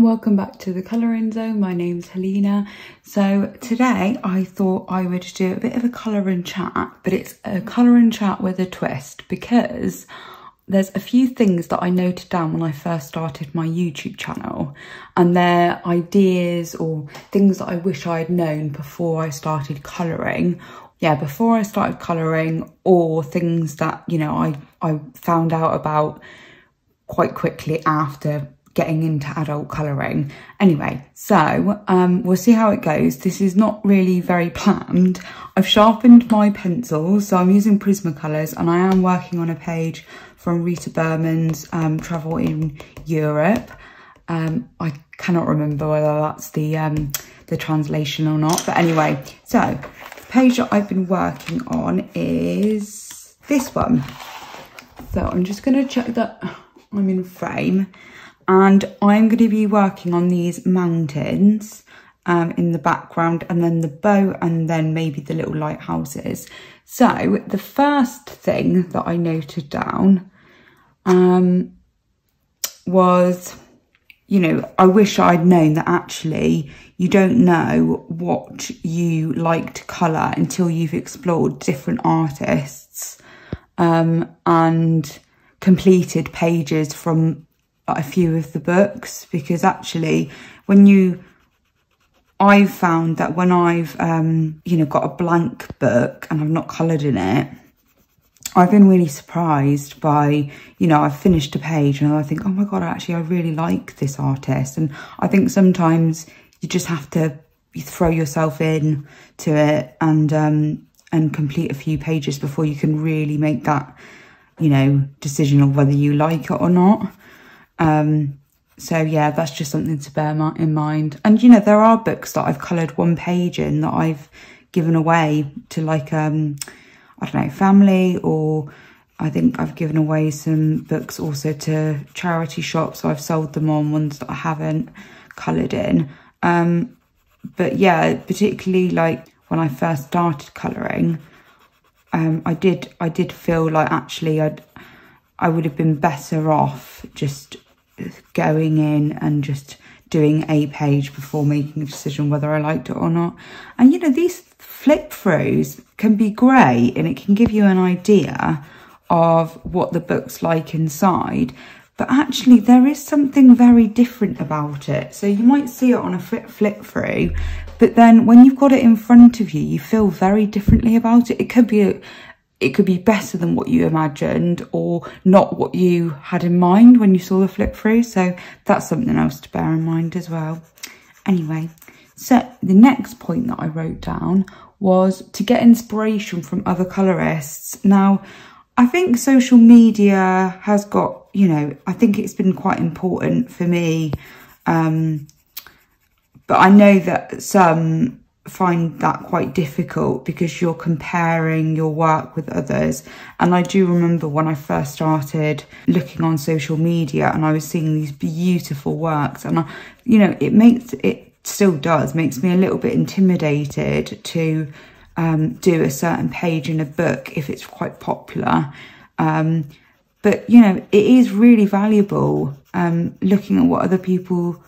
Welcome back to the Colouring Zone. My name's Helena. So today I thought I would do a bit of a colouring chat, but it's a colouring chat with a twist because there's a few things that I noted down when I first started my YouTube channel, and they're ideas or things that I wish I had known before I started colouring. Yeah, before I started colouring, or things that, you know, I found out about quite quickly after getting into adult colouring. Anyway, so we'll see how it goes. This is not really very planned. I've sharpened my pencils, so I'm using Prismacolors, and I am working on a page from Rita Berman's Travel in Europe. I cannot remember whether that's the translation or not, but anyway, so the page that I've been working on is this one. So I'm just going to check that I'm in frame. And I'm going to be working on these mountains in the background, and then the boat, and then maybe the little lighthouses. So the first thing that I noted down was, you know, I wish I'd known that actually you don't know what you like to colour until you've explored different artists and completed pages from a few of the books. Because actually I've found that when I've you know, got a blank book and I've not coloured in it, I've been really surprised by, you know, I've finished a page and I think, oh my god, actually I really like this artist. And I think sometimes you just have to throw yourself in to it and complete a few pages before you can really make that, you know, decision of whether you like it or not. So yeah, that's just something to bear in mind. And, you know, there are books that I've coloured one page in that I've given away to, like, I don't know, family, or I think I've given away some books also to charity shops. So I've sold them on, ones that I haven't coloured in. But yeah, particularly like when I first started colouring, I did feel like actually I would have been better off just going in and just doing a page before making a decision whether I liked it or not. And, you know, these flip throughs can be great and it can give you an idea of what the book's like inside, but actually there is something very different about it. So you might see it on a flip through, but then when you've got it in front of you, you feel very differently about it. It could be better than what you imagined, or not what you had in mind when you saw the flip through. So that's something else to bear in mind as well. Anyway, so the next point that I wrote down was to get inspiration from other colorists. Now, I think social media has got, you know, I think it's been quite important for me. But I know that some find that quite difficult because you're comparing your work with others. And I do remember when I first started looking on social media and I was seeing these beautiful works, and you know, it still makes me a little bit intimidated to do a certain page in a book if it's quite popular. But you know, it is really valuable looking at what other people,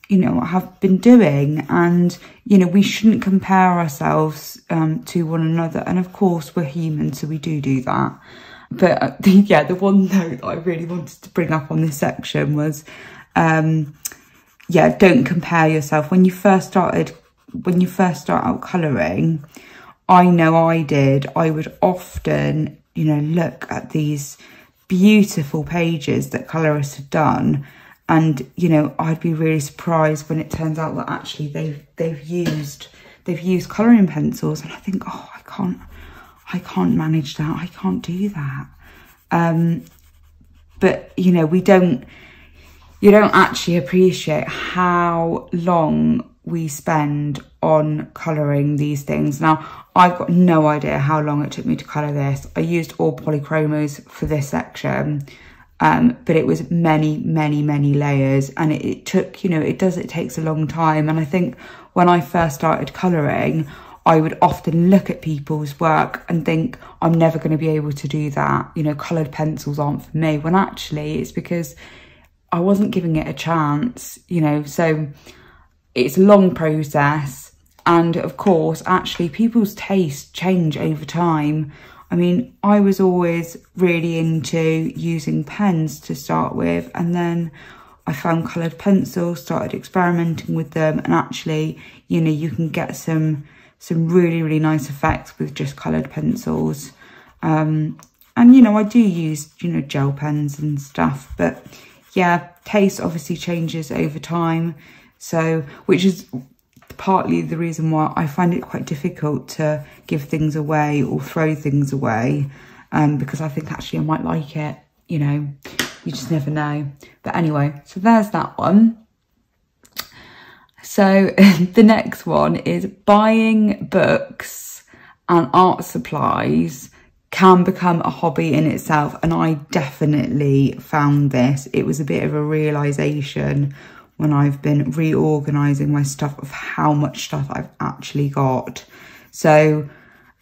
you know, have been doing. And, you know, we shouldn't compare ourselves to one another. And of course, we're human, so we do that. But yeah, the one note that I really wanted to bring up on this section was, yeah, don't compare yourself. When you first start out colouring, I know I would often, you know, look at these beautiful pages that colorists have done. And, you know, I'd be really surprised when it turns out that actually they've used colouring pencils, and I think, oh, I can't manage that. I can't do that. But, you know, you don't actually appreciate how long we spend on colouring these things. Now, I've got no idea how long it took me to colour this. I used all polychromos for this section. But it was many layers, and it took, you know, it takes a long time. And I think when I first started colouring, I would often look at people's work and think, I'm never going to be able to do that. You know, coloured pencils aren't for me. When actually it's because I wasn't giving it a chance, you know, so it's a long process. And of course, actually people's tastes change over time. I mean, I was always really into using pens to start with, and then I found coloured pencils, started experimenting with them, and actually, you know, you can get some really, really nice effects with just coloured pencils. And, you know, I do use, you know, gel pens and stuff, but yeah, taste obviously changes over time. So, which is partly the reason why I find it quite difficult to give things away or throw things away, because I think actually I might like it, you know, you just never know. But anyway, so there's that one. So the next one is buying books and art supplies can become a hobby in itself. And I definitely found this. It was a bit of a realisation when I've been reorganising my stuff of how much stuff I've actually got. So,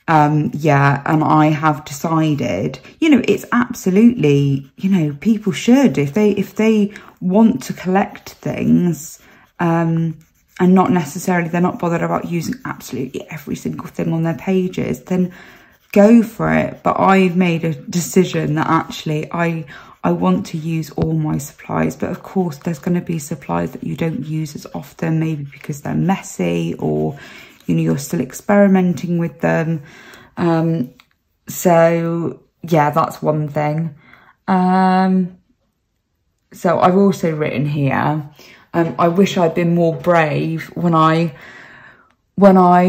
yeah, and I have decided, you know, it's absolutely, you know, people should, if they want to collect things, and not necessarily, they're not bothered about using absolutely every single thing on their pages, then go for it. But I've made a decision that actually I want to use all my supplies, but of course there's going to be supplies that you don't use as often, maybe because they're messy, or, you know, you're still experimenting with them. So yeah, that's one thing. So I've also written here, I wish I'd been more brave when I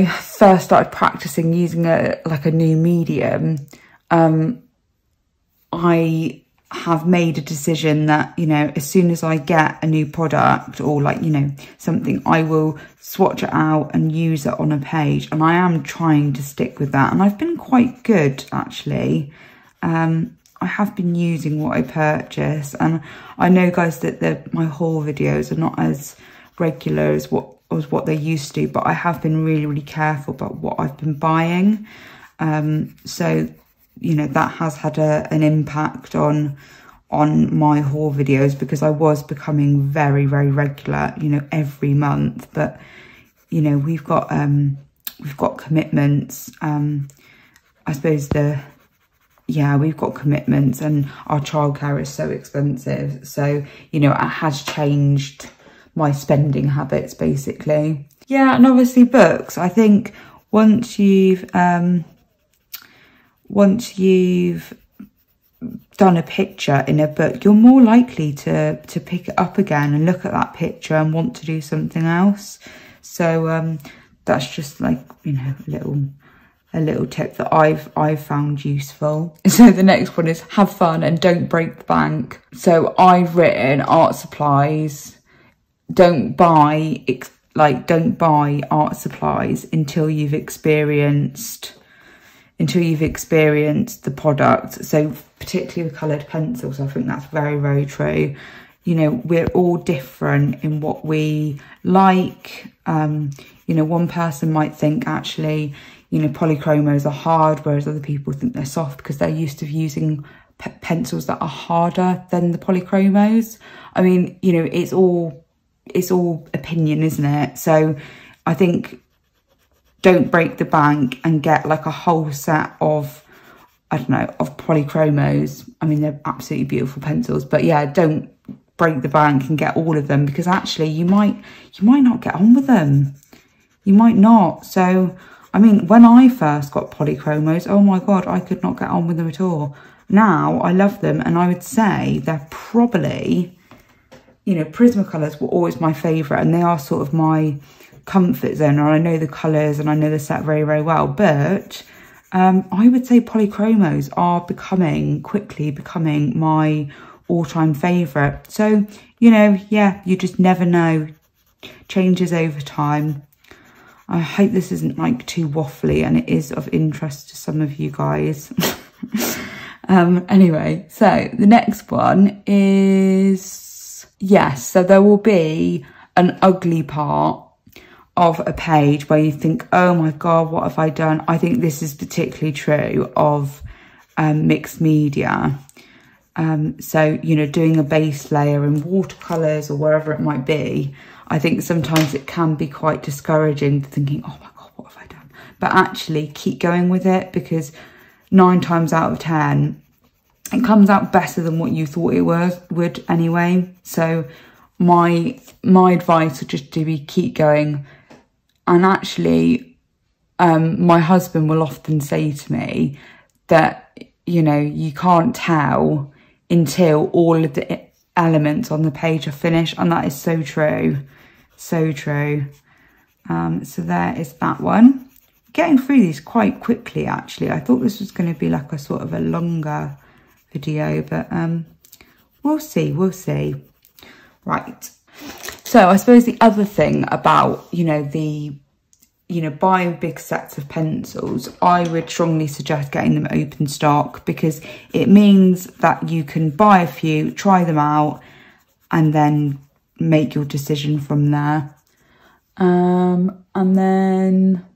first started practicing using like a new medium. I have made a decision that, you know, as soon as I get a new product or like, you know, something, I will swatch it out and use it on a page. And I am trying to stick with that. And I've been quite good, actually. I have been using what I purchase. And I know, guys, that my haul videos are not as regular as what they used to, but I have been really, really careful about what I've been buying. So, you know, that has had an impact on my haul videos, because I was becoming very, very regular, you know, every month. But, you know, we've got commitments. I suppose we've got commitments, and our childcare is so expensive. So, you know, it has changed my spending habits, basically. Yeah, and obviously books. I think once you've done a picture in a book, you're more likely to pick it up again and look at that picture and want to do something else. So that's just like, you know, a little tip that I've found useful. So the next one is have fun and don't break the bank. So I've written art supplies. Don't buy art supplies until you've experienced the product. So particularly with coloured pencils, I think that's very, very true. You know, we're all different in what we like. You know, one person might think actually, you know, polychromos are hard, whereas other people think they're soft because they're used to using pencils that are harder than the polychromos. I mean, you know, it's all opinion, isn't it? So I think don't break the bank and get like a whole set of, I don't know, of polychromos. I mean, they're absolutely beautiful pencils, but yeah, don't break the bank and get all of them, because actually you might not get on with them. You might not. So, I mean, when I first got polychromos, oh my God, I could not get on with them at all. Now I love them, and I would say they're probably, you know, Prismacolors were always my favourite, and they are sort of my comfort zone, and I know the colours and I know the set very, very well. But I would say polychromos are quickly becoming my all-time favourite. So, you know, yeah, you just never know. Changes over time. I hope this isn't like too waffly, and it is of interest to some of you guys. Anyway, so the next one is, yes, so there will be an ugly part of a page where you think, oh my God, what have I done? I think this is particularly true of mixed media. So, you know, doing a base layer in watercolours or wherever it might be, I think sometimes it can be quite discouraging, thinking, oh my God, what have I done? But actually keep going with it, because 9 times out of 10, it comes out better than what you thought it would anyway. So my advice would just to be keep going. And actually, my husband will often say to me that, you know, you can't tell until all of the elements on the page are finished. And that is so true. So true. So there is that one. Getting through these quite quickly, actually. I thought this was going to be like a sort of a longer video, but we'll see. Right. So I suppose the other thing about, you know, buying big sets of pencils, I would strongly suggest getting them open stock, because it means that you can buy a few, try them out, and then make your decision from there. And then,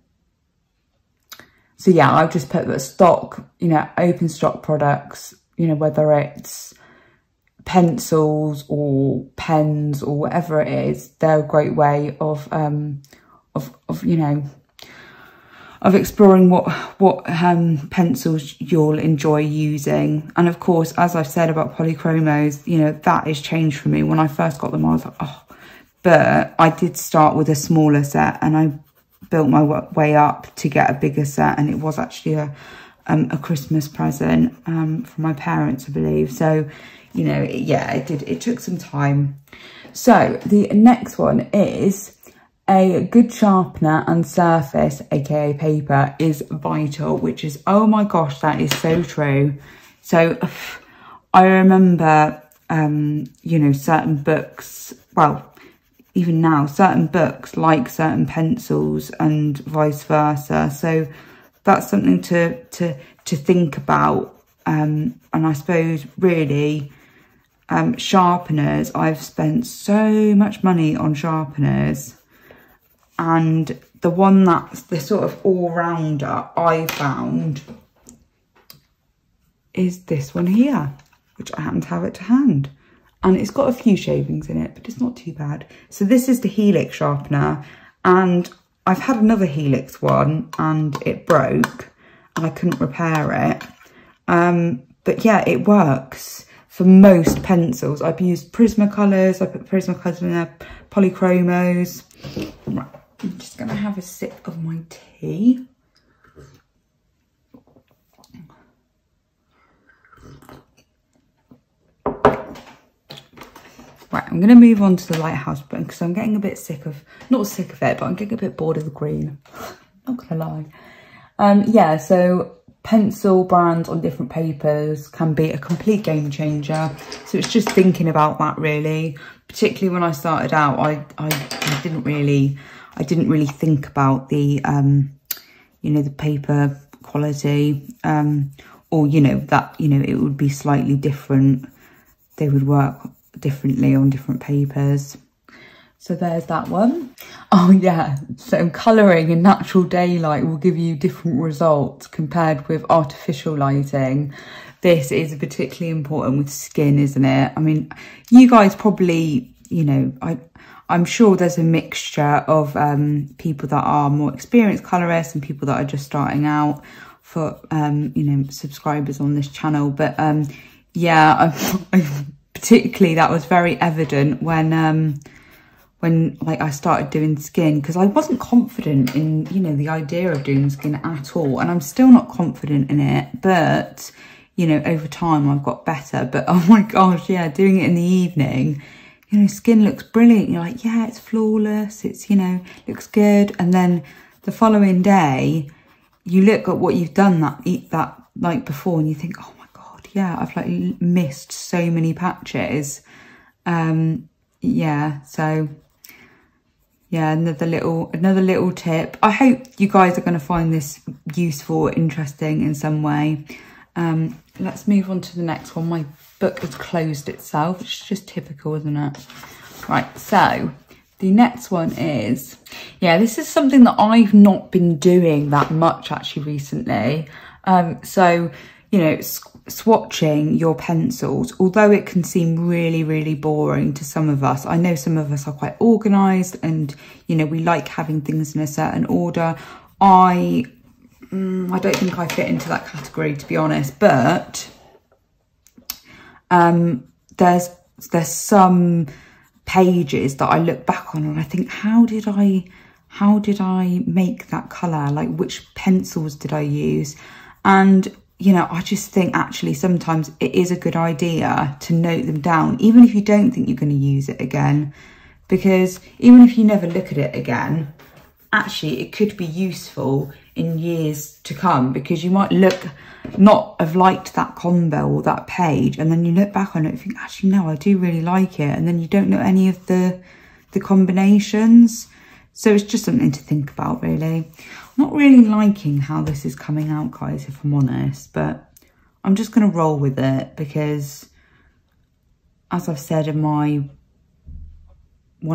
so yeah, I've just put the stock, you know, open stock products, you know, whether it's pencils or pens or whatever it is, they're a great way of you know, of exploring what pencils you'll enjoy using. And of course, as I've said about polychromos, you know, that has changed for me. When I first got them, I was like, oh, but I did start with a smaller set and I built my way up to get a bigger set, and it was actually a Christmas present from my parents, I believe. So, you know, yeah, it took some time. So the next one is a good sharpener and surface, aka paper, is vital, which is, oh my gosh, that is so true. So I remember, you know, certain books, well, even now, certain books like certain pencils and vice versa. So that's something to think about. And I suppose really, sharpeners, I've spent so much money on sharpeners, and the one that's the sort of all-rounder I found is this one here, which I happen to have it to hand. And it's got a few shavings in it, but it's not too bad. So this is the Helix Sharpener, and I've had another Helix one and it broke and I couldn't repair it. But yeah, it works for most pencils. I've used Prismacolors, I put Prismacolors in there, Polychromos. Right, I'm just gonna have a sip of my tea. Right, I'm gonna move on to the Lighthouse book because I'm getting a bit sick of, not sick of it, but I'm getting a bit bored of the green. Not gonna lie. Yeah, so pencil brands on different papers can be a complete game changer. So it's just thinking about that really. Particularly when I started out, I didn't really think about the you know, the paper quality, or you know, that, you know, it would be slightly different. They would work differently on different papers. So there's that one. Oh yeah, so colouring in natural daylight will give you different results compared with artificial lighting. This is particularly important with skin, isn't it? I mean, you guys probably, you know, I'm sure there's a mixture of people that are more experienced colourists and people that are just starting out for, you know, subscribers on this channel. But yeah, particularly that was very evident when like I started doing skin, because I wasn't confident in, you know, the idea of doing skin at all, and I'm still not confident in it, but you know, over time I've got better. But oh my gosh, yeah, doing it in the evening, you know, skin looks brilliant. You're like, yeah, it's flawless, it's, you know, looks good. And then the following day you look at what you've done that night before and you think, oh my god, yeah, I've like missed so many patches. Yeah, so yeah, another little tip. I hope you guys are going to find this useful, interesting in some way. Let's move on to the next one. My book has closed itself. It's just typical, isn't it? Right, so the next one is, yeah, this is something that I've not been doing that much actually recently. So, you know, swatching your pencils, although it can seem really, really boring to some of us. I know some of us are quite organised and, you know, we like having things in a certain order. I don't think I fit into that category, to be honest, but there's some pages that I look back on and I think, how did I make that colour? Like, which pencils did I use? And, you know, I just think actually sometimes it is a good idea to note them down, even if you don't think you're going to use it again, because even if you never look at it again, actually it could be useful in years to come, because you might not have liked that combo or that page, and then you look back on it and think, actually no, I do really like it, and then you don't know any of the combinations. So it's just something to think about, really. I'm not really liking how this is coming out, guys, if I'm honest, but I'm just going to roll with it, because as I've said in one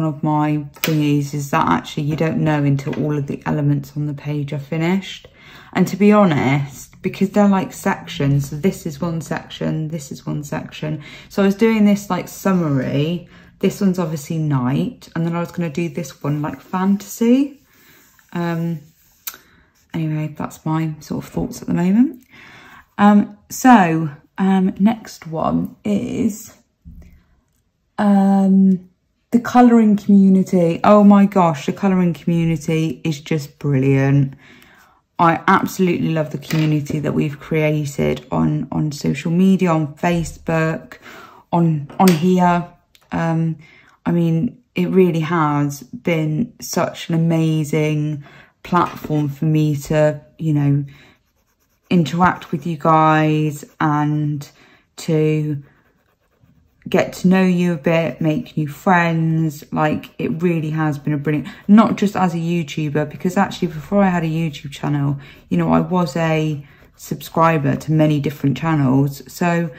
of my thingies, is that actually you don't know until all of the elements on the page are finished. And to be honest, because they're like sections, so this is one section, this is one section. So I was doing this like summary. This one's obviously night, and then I was going to do this one like fantasy. Anyway, that's my sort of thoughts at the moment. Next one is the colouring community. Oh my gosh, the colouring community is just brilliant. I absolutely love the community that we've created on social media, on Facebook, on here. I mean, it really has been such an amazing platform for me to, you know, interact with you guys and to get to know you a bit, make new friends. Like, it really has been a brilliant, not just as a YouTuber, because actually before I had a YouTube channel, you know, I was a subscriber to many different channels. So,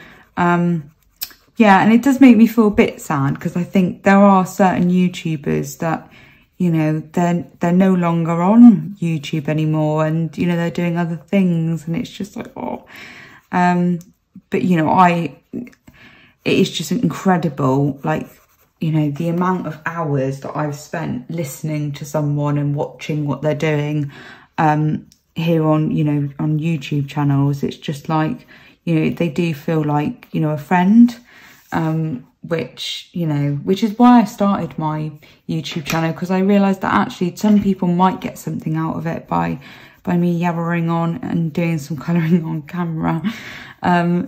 yeah, and it does make me feel a bit sad, because I think there are certain YouTubers that, you know, they're no longer on YouTube anymore, and, you know, they're doing other things, and it's just like, oh. But, you know, it is just incredible, like, you know, the amount of hours that I've spent listening to someone and watching what they're doing here on, you know, on YouTube channels. It's just like, you know, they do feel like, you know, a friend. Which, you know, which is why I started my YouTube channel, because I realised that actually some people might get something out of it by me yabbering on and doing some colouring on camera.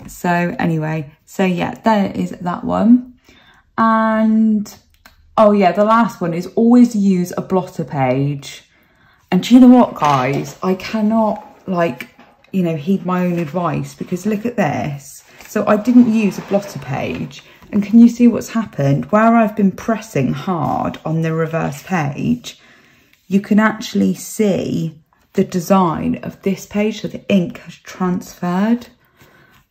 So anyway, so yeah, there is that one. And oh yeah, the last one is always use a blotter page. And do you know what, guys? I cannot, like, you know, heed my own advice, because look at this. So I didn't use a blotter page, and can you see what's happened? Where I've been pressing hard on the reverse page, you can actually see the design of this page, so the ink has transferred.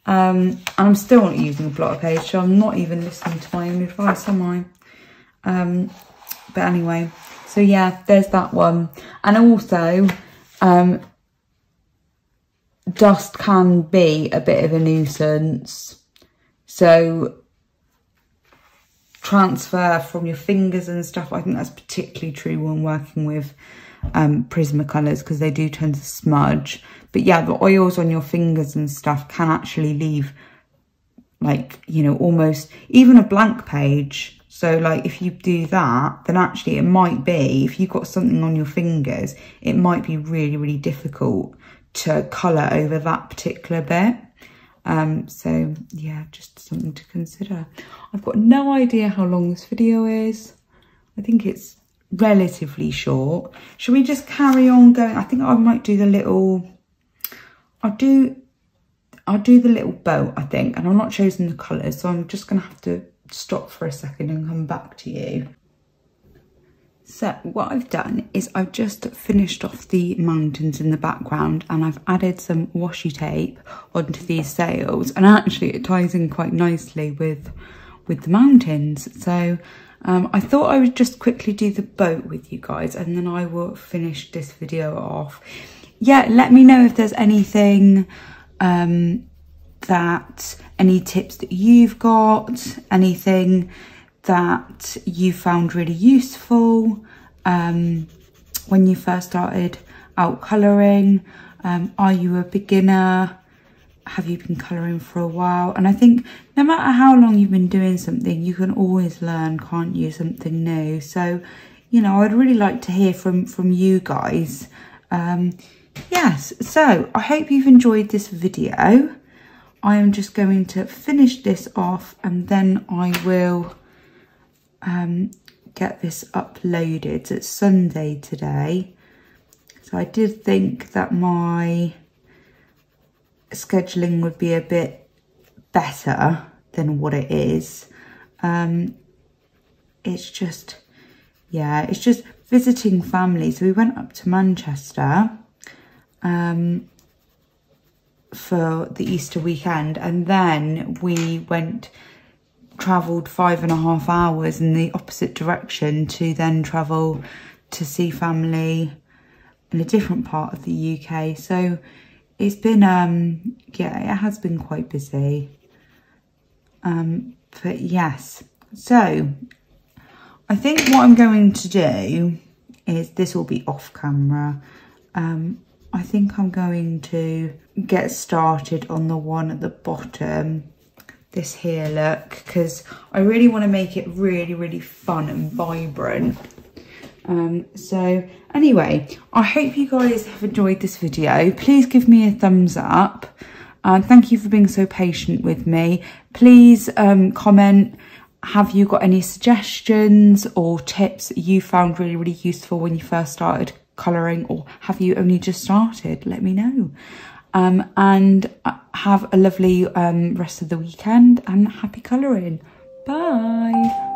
And I'm still not using a blotter page, so I'm not even listening to my own advice, am I? But anyway, so yeah, there's that one. And also, dust can be a bit of a nuisance, so transfer from your fingers and stuff. I think that's particularly true when working with Prismacolors, because they do tend to smudge. But yeah, the oils on your fingers and stuff can actually leave, like, you know, almost even a blank page. So like if you do that, then actually it might be, if you've got something on your fingers, it might be really, really difficult to colour over that particular bit. So yeah, just something to consider. I've got no idea how long this video is. I think it's relatively short. Should we just carry on going? I think I might do the little, I'll do the little boat, I think, and I'm not choosing the colours, so I'm just gonna have to stop for a second and come back to you. So what I've done is I've just finished off the mountains in the background, and I've added some washi tape onto these sails, and actually it ties in quite nicely with the mountains. So I thought I would just quickly do the boat with you guys, and then I will finish this video off. Yeah, let me know if there's anything that any tips that you've got, anything that you found really useful when you first started out colouring. Are you a beginner? Have you been colouring for a while? And I think no matter how long you've been doing something, you can always learn, can't you, something new. So, you know, I'd really like to hear from you guys. Yes, so I hope you've enjoyed this video. I am just going to finish this off and then I will get this uploaded. It's Sunday today. So I did think that my scheduling would be a bit better than what it is. It's just, yeah, it's just visiting family. So we went up to Manchester for the Easter weekend, and then we travelled 5.5 hours in the opposite direction to then travel to see family in a different part of the UK. So it's been, yeah, it has been quite busy. But yes, so I think what I'm going to do is, this will be off camera. I think I'm going to get started on the one at the bottom, this here look, because I really want to make it really, really fun and vibrant. So anyway, I hope you guys have enjoyed this video. Please give me a thumbs up. Thank you for being so patient with me. Please comment, have you got any suggestions or tips that you found really, really useful when you first started colouring, or have you only just started? Let me know. And have a lovely rest of the weekend and happy colouring. Bye.